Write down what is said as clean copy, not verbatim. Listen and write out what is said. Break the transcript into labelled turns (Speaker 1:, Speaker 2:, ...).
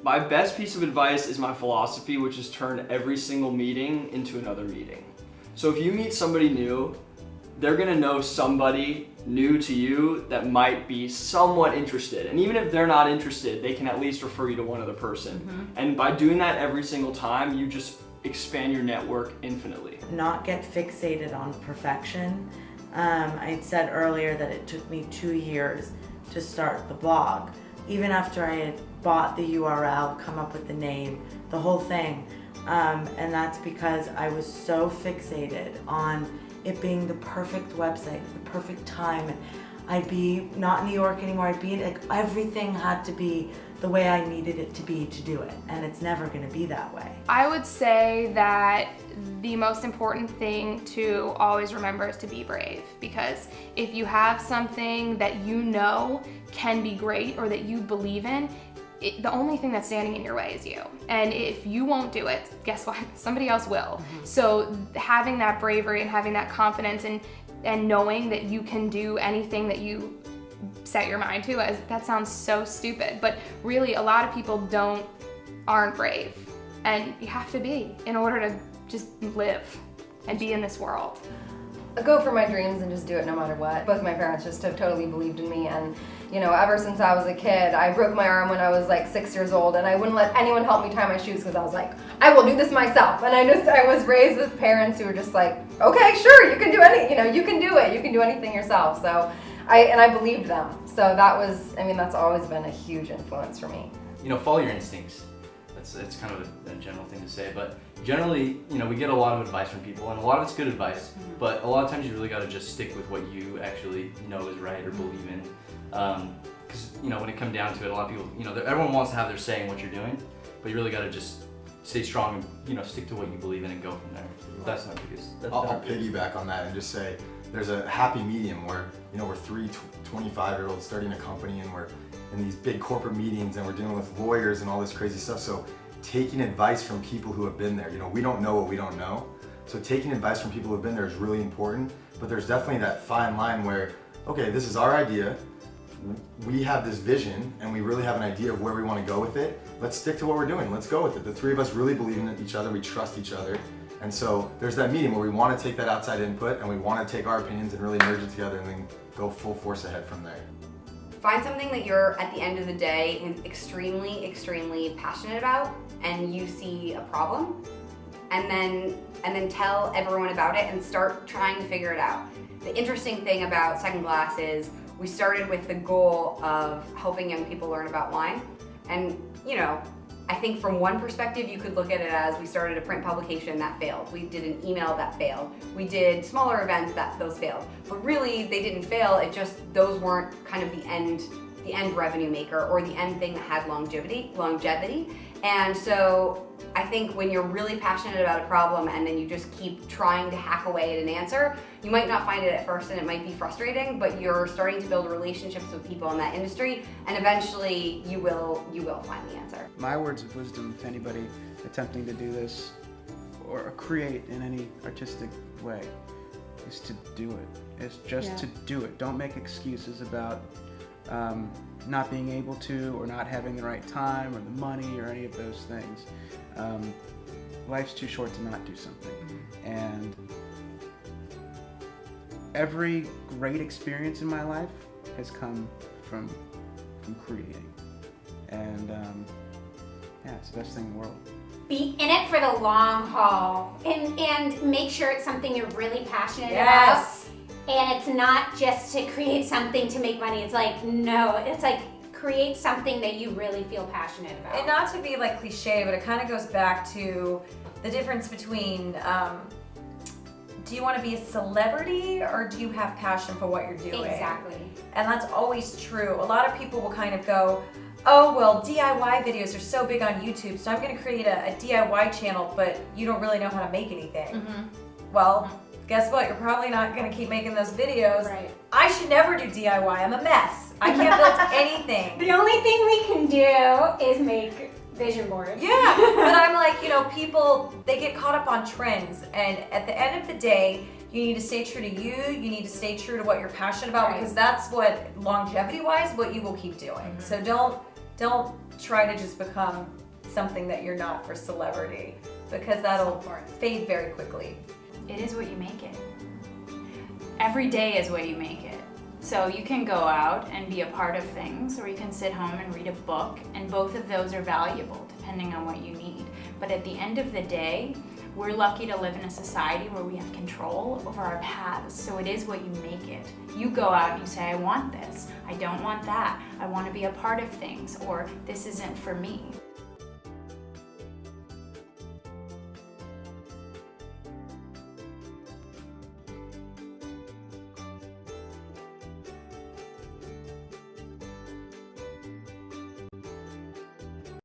Speaker 1: My best piece of advice is my philosophy, which is turn every single meeting into another meeting. So if you meet somebody new, they're gonna know somebody new to you that might be somewhat interested. And even if they're not interested, they can at least refer you to one other person. Mm-hmm. And by doing that every single time, you just expand your network infinitely.
Speaker 2: Not get fixated on perfection. I had said earlier that it took me 2 years to start the blog. Even after I had bought the URL, come up with the name, the whole thing. And that's because I was so fixated on it being the perfect website, the perfect time. And I'd be not in New York anymore. I'd be like, everything had to be the way I needed it to be to do it. And it's never gonna be that way.
Speaker 3: I would say that the most important thing to always remember is to be brave, because if you have something that you know can be great or that you believe in, the only thing that's standing in your way is you. And if you won't do it, guess what? Somebody else will. Mm-hmm. So having that bravery and having that confidence and knowing that you can do anything that you set your mind to, that sounds so stupid, but really a lot of people aren't brave. And you have to be in order to just live and be in this world.
Speaker 4: I go for my dreams and just do it no matter what. Both my parents just have totally believed in me, and you know, ever since I was a kid, I broke my arm when I was like 6 years old, and I wouldn't let anyone help me tie my shoes because I was like, I will do this myself. And I was raised with parents who were just like, okay, sure, you can do you can do it, you can do anything yourself. So I believed them. So that's always been a huge influence for me.
Speaker 5: You know, follow your instincts. It's kind of a general thing to say, but generally, you know, we get a lot of advice from people, and a lot of it's good advice, but a lot of times you really got to just stick with what you actually know is right or believe in. Because, you know, when it comes down to it, a lot of people, you know, everyone wants to have their say in what you're doing, but you really got to just stay strong and, you know, stick to what you believe in and go from there. That's my biggest.
Speaker 6: I'll piggyback on that and just say there's a happy medium where, you know, we're three 25-year-olds starting a company, and we're in these big corporate meetings, and we're dealing with lawyers and all this crazy stuff. So taking advice from people who have been there, you know, we don't know what we don't know. So taking advice from people who have been there is really important, but there's definitely that fine line where, okay, this is our idea, we have this vision, and we really have an idea of where we want to go with it. Let's stick to what we're doing, let's go with it. The three of us really believe in each other, we trust each other. And so there's that medium where we want to take that outside input, and we want to take our opinions and really merge it together and then go full force ahead from there.
Speaker 7: Find something that you're, at the end of the day, extremely, extremely passionate about, and you see a problem, and then tell everyone about it and start trying to figure it out. The interesting thing about Second Glass is we started with the goal of helping young people learn about wine, and you know, I think from one perspective you could look at it as we started a print publication that failed. We did an email that failed. We did smaller events those failed. But really they didn't fail, it just those weren't kind of the end revenue maker or the end thing that had longevity. And so I think when you're really passionate about a problem and then you just keep trying to hack away at an answer, you might not find it at first and it might be frustrating, but you're starting to build relationships with people in that industry, and eventually you will find the answer.
Speaker 8: My words of wisdom to anybody attempting to do this or create in any artistic way is to do it. It's just to do it. Don't make excuses about not being able to, or not having the right time, or the money, or any of those things. Life's too short to not do something. And every great experience in my life has come from creating. And it's the best thing in the world.
Speaker 9: Be in it for the long haul, and make sure it's something you're really passionate about. And it's not just to create something to make money. It's like, no, it's like create something that you really feel passionate about.
Speaker 10: And not to be like cliche, but it kind of goes back to the difference between do you want to be a celebrity or do you have passion for what you're doing?
Speaker 9: Exactly.
Speaker 10: And that's always true. A lot of people will kind of go, oh, well, DIY videos are so big on YouTube, so I'm going to create a DIY channel, but you don't really know how to make anything. Well, guess what? You're probably not going to keep making those videos.
Speaker 9: Right.
Speaker 10: I should never do DIY. I'm a mess. I can't build anything.
Speaker 9: The only thing we can do is make vision boards.
Speaker 10: Yeah, but I'm like, you know, people, they get caught up on trends, and at the end of the day, you need to stay true to you need to stay true to what you're passionate about, because that's what, longevity-wise, what you will keep doing. So don't try to just become something that you're not for celebrity, because that'll fade very quickly.
Speaker 11: It is what you make it. Every day is what you make it. So you can go out and be a part of things, or you can sit home and read a book, and both of those are valuable depending on what you need. But at the end of the day, we're lucky to live in a society where we have control over our paths. So it is what you make it. You go out and you say, I want this, I don't want that, I want to be a part of things, or this isn't for me.